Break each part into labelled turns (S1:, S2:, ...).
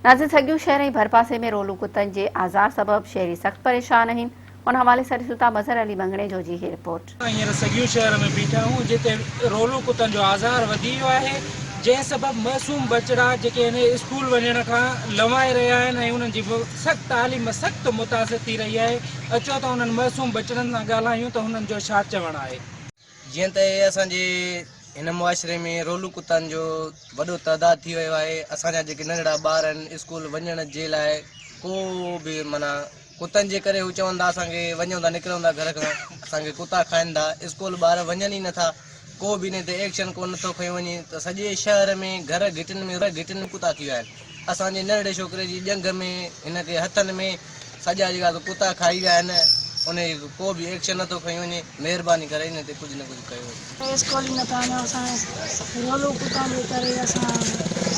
S1: नाज़िर सॻियूं शहर ऐं भरपासे में रोलू कुतनि जे आज़ार सबब शहरी सख़्त परेशान आहिनि। उन हवाले सां ॾिसूं था मज़र अली मंगणे जो जी ही रिपोर्ट।
S2: हींअर सॻियूं शहर में बीठा आहियूं जिते रोलू कुतनि जो आज़ार वधी वियो आहे, जंहिं सबबि मासूम बचड़ा जेके आहिनि स्कूल वञण खां लवाए रहिया आहिनि ऐं उन्हनि जी सख़्त तालीम सख़्त मुतासिर थी रही आहे। अचो त उन्हनि मासूम बचड़नि सां ॻाल्हायूं त हुननि जो छा चवणु आहे।
S3: जीअं त असांजे हिन मुआशिरे में रोलू कुतनि जो वॾो तइदाद थी वियो आहे। असांजा जेके नंढड़ा ॿार आहिनि स्कूल वञण जे लाइ को बि माना कुतनि जे करे हू चवनि था असांखे वञूं था निकिरूं था घर खां, असांखे कुता खाइनि था, स्कूल ॿार वञनि ई नथा, को बि इन ते एक्शन को नथो खयो वञे त सॼे शहर में घर घिटिन में कुता थी विया आहिनि। असांजे नंढड़े छोकिरे जी ॼंघ में हिनखे हथनि में सॼा जेका कुता खाई विया आहिनि, उन को बि एक्शन नथो खयो वञे। महिरबानी करे इन ते कुझु न कुझु कयो वञे।
S4: स्कूल ई नथा वञूं, असां रोलू कुतनि जे करे असां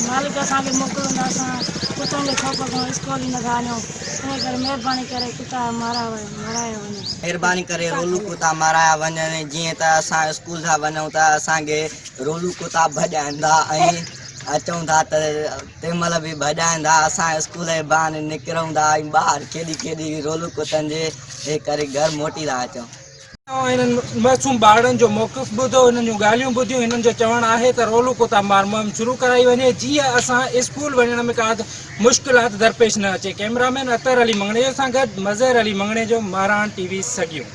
S4: मालिक असांखे मोकिलींदा, असां कुतनि जे खौफ़ खां स्कूल ई नथा वञूं। इन करे महिरबानी करे कुता मराया वञे।
S5: महिरबानी करे रोलू कुता माराया वञनि। जीअं त असां स्कूल था वञूं त असांखे रोलू कुता भॼाईंदा ऐं अचूं था त तंहिं महिल बि भॼाईंदा। असां स्कूल जे बहाने निकिरूं था ऐं ॿाहिरि खेॾी खेॾी रोलू कुतनि जे करे घर मोटी था अचूं।
S2: हिननि मासूम ॿारनि जो मौक़िफ़ ॿुधो, हिननि जूं ॻाल्हियूं ॿुधियूं। हिननि जो चवणु आहे त रोलू कुता मार मुहिम शुरू कराई वञे, जीअं असां स्कूल वञण में का मुश्किलात दरपेश न अचे। कैमरामैन आज़ार अली मंगणे सां गॾु मज़र अली मंगणे जो माराण TV सॻियूं।